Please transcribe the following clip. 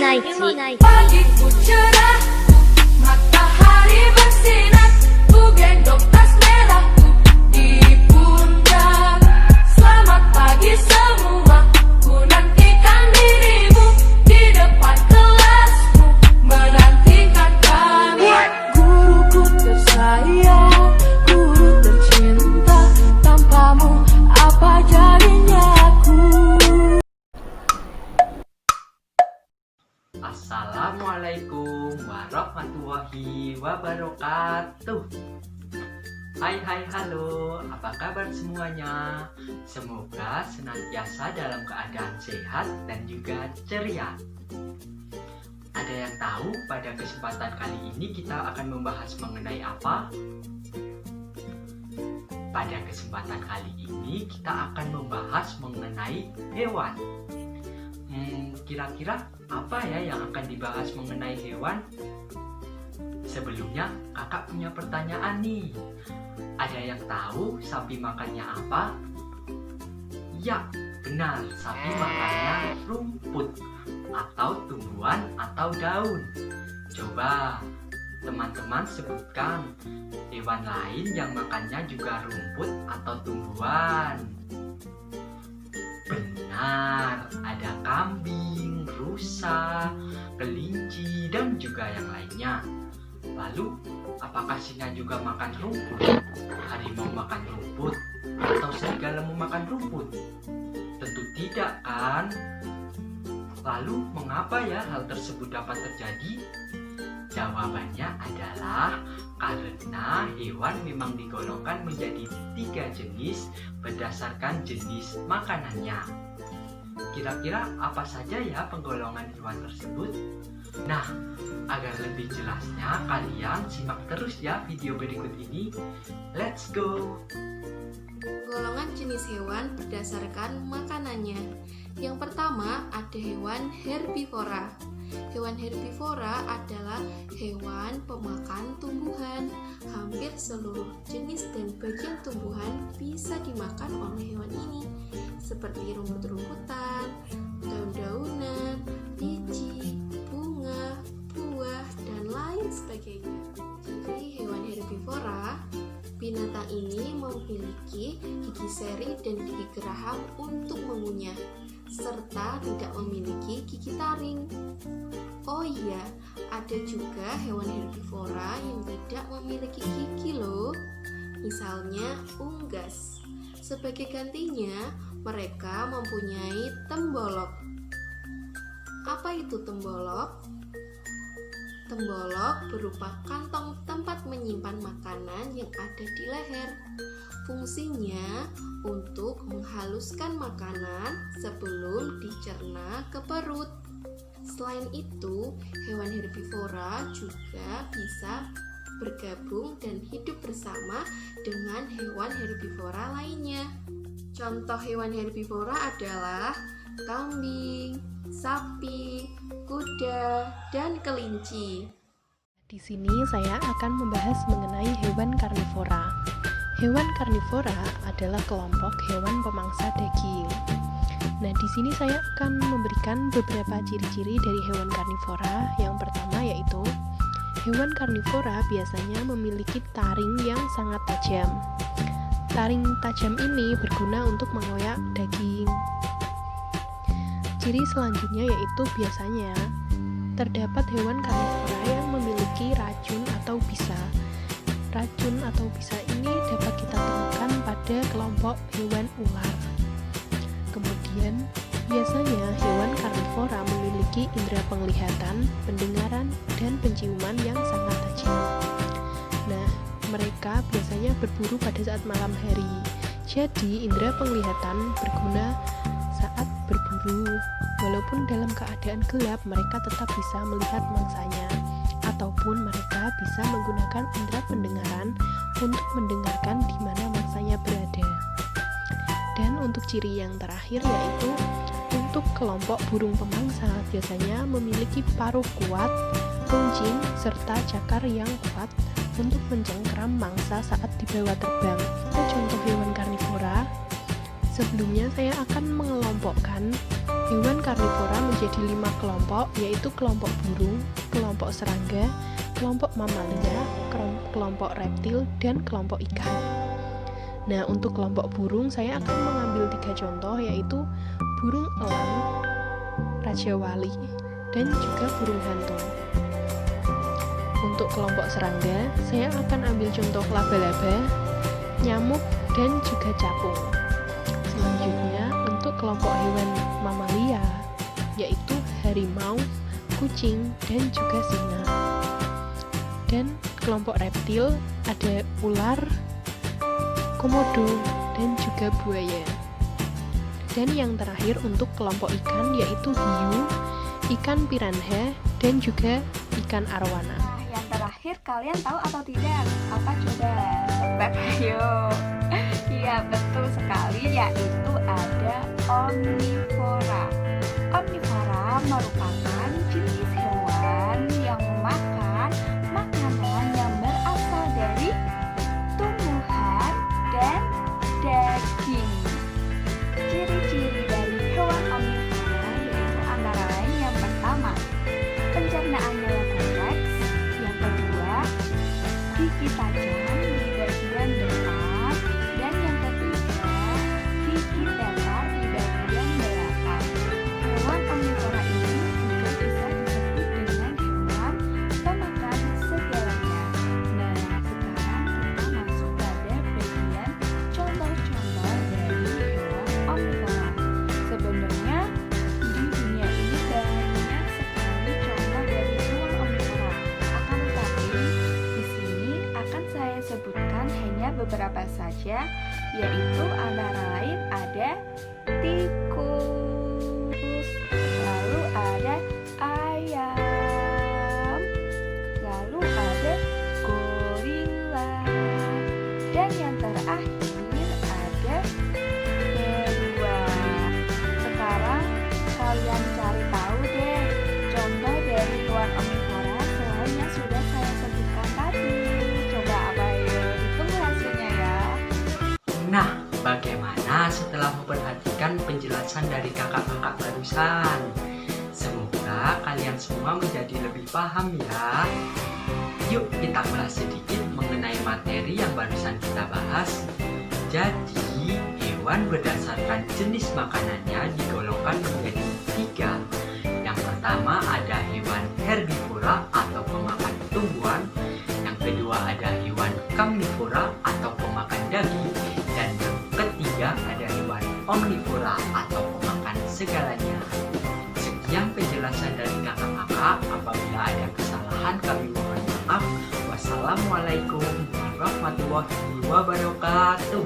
Pagiku cerah, matahari bersinar, ku gendong tas merahku di pundak. Selamat pagi semua, ku nantikan dirimu di depan kelasmu, menantikan kami. Guruku tersayang, guru tercinta, tanpamu apa jadinya aku? Assalamualaikum warahmatullahi wabarakatuh. Hai halo, apa kabar semuanya? Semoga senantiasa dalam keadaan sehat dan juga ceria. Ada yang tahu pada kesempatan kali ini kita akan membahas mengenai apa? Pada kesempatan kali ini kita akan membahas mengenai hewan. Kira-kira apa ya yang akan dibahas mengenai hewan? Sebelumnya kakak punya pertanyaan nih. Ada yang tahu sapi makannya apa? Ya, benar, sapi makannya rumput atau tumbuhan atau daun. Coba teman-teman sebutkan hewan lain yang makannya juga rumput atau tumbuhan. Benar, ada kambing, rusa, kelinci, dan juga yang lainnya. Lalu, apakah singa juga makan rumput? Harimau makan rumput? Atau serigala memakan rumput? Tentu tidak, kan? Lalu, mengapa ya hal tersebut dapat terjadi? Jawabannya adalah karena hewan memang digolongkan menjadi 3 jenis berdasarkan jenis makanannya. Kira-kira apa saja ya penggolongan hewan tersebut? Nah, agar lebih jelasnya kalian simak terus ya video berikut ini. Let's go! Golongan jenis hewan berdasarkan makanannya. Yang pertama ada hewan herbivora. Hewan herbivora adalah hewan pemakan tumbuhan. Hampir seluruh jenis dan bagian tumbuhan bisa dimakan oleh hewan ini, seperti rumput-rumputan, daun-daunan, biji, bunga, buah, dan lain sebagainya. Jadi hewan herbivora, binatang ini memiliki gigi seri dan gigi geraham untuk mengunyah, serta tidak memiliki gigi taring. Oh iya, ada juga hewan herbivora yang tidak memiliki gigi loh. Misalnya unggas. Sebagai gantinya, mereka mempunyai tembolok. Apa itu tembolok? Tembolok berupa kantong tempat menyimpan makanan yang ada di leher. Fungsinya untuk menghaluskan makanan sebelum dicerna ke perut. Selain itu, hewan herbivora juga bisa bergabung dan hidup bersama dengan hewan herbivora lainnya. Contoh hewan herbivora adalah kambing, sapi, kuda, dan kelinci. Di sini saya akan membahas mengenai hewan karnivora. Hewan karnivora adalah kelompok hewan pemangsa daging. Nah, di sini saya akan memberikan beberapa ciri-ciri dari hewan karnivora. Yang pertama yaitu hewan karnivora biasanya memiliki taring yang sangat tajam. Taring tajam ini berguna untuk mengoyak daging. Ciri selanjutnya yaitu biasanya terdapat hewan karnivora yang memiliki racun atau bisa. Racun atau bisa ini dapat kita temukan pada kelompok hewan ular. Kemudian, biasanya hewan karnivora memiliki indera penglihatan, pendengaran, dan penciuman yang sangat tajam. Nah, mereka biasanya berburu pada saat malam hari. Jadi, indera penglihatan berguna saat berburu. Walaupun dalam keadaan gelap, mereka tetap bisa melihat mangsanya. Ataupun mereka bisa menggunakan indera pendengaran untuk mendengarkan di mana mangsanya berada. Dan untuk ciri yang terakhir yaitu untuk kelompok burung pemangsa biasanya memiliki paruh kuat, runcing, serta cakar yang kuat untuk mencengkeram mangsa saat dibawa terbang. Contoh hewan karnivora. Sebelumnya saya akan mengelompokkan Hewan karnivora menjadi 5 kelompok, yaitu kelompok burung, kelompok serangga, kelompok mamalia, kelompok reptil, dan kelompok ikan. Nah, untuk kelompok burung saya akan mengambil 3 contoh, yaitu burung elang, raja wali, dan juga burung hantu. Untuk kelompok serangga, saya akan ambil contoh laba-laba, nyamuk, dan juga capung. Selanjutnya, untuk kelompok hewan mamalia, yaitu harimau, kucing, dan juga singa. Dan kelompok reptil ada ular, komodo, dan juga buaya. Dan yang terakhir untuk kelompok ikan yaitu hiu, ikan piranha, dan juga ikan arwana. Yang terakhir kalian tahu atau tidak? Apa coba? Tebak ayo. Iya betul sekali, yaitu ada omnivora. Omnivora merupakan jenis hewan yang memakan makanan yang berasal dari tumbuhan dan daging. Ciri-ciri dari hewan omnivora yaitu antara lain yang pertama, pencernaannya yang kompleks. Yang kedua, gigi tajam di bagian depan. Dan yang ketiga, gigi tetar di bagian belakang. Hewan omnivora ini juga bisa disebut dengan hewan pemakan segalanya. Nah, sekarang kita masuk pada bagian contoh-contoh dari hewan omnivora. Sebenarnya di dunia ini banyak sekali contoh dari hewan omnivora. Akan tetapi di sini akan saya sebutkan hanya beberapa saja, yaitu antara lain ada tikus, lalu ada ayam, lalu ada gorila, dan yang terakhir ada beruang. Sekarang kalian cari tahu deh contoh dari hewan omnivora selain yang sudah saya sebutkan tadi. Coba apa ya? Ditunggu hasilnya ya. Nah, bagaimana setelah memperhatikan penjelasan dari kakak-kakak barusan? Semoga kalian semua menjadi lebih paham ya. Yuk kita ulas sedikit mengenai materi yang barusan kita bahas. Jadi, hewan berdasarkan jenis makanannya digolongkan menjadi 3. Yang pertama ada hewan herbivora atau pemakan tumbuhan. Yang kedua ada hewan karnivora atau pemakan daging. Dan yang ketiga ada hewan omnivora atau pemakan segalanya. Sekian penjelasan dari kakak-kakak. Apabila ada kesalahan kami mohon maaf. Wassalamualaikum warahmatullahi wabarakatuh.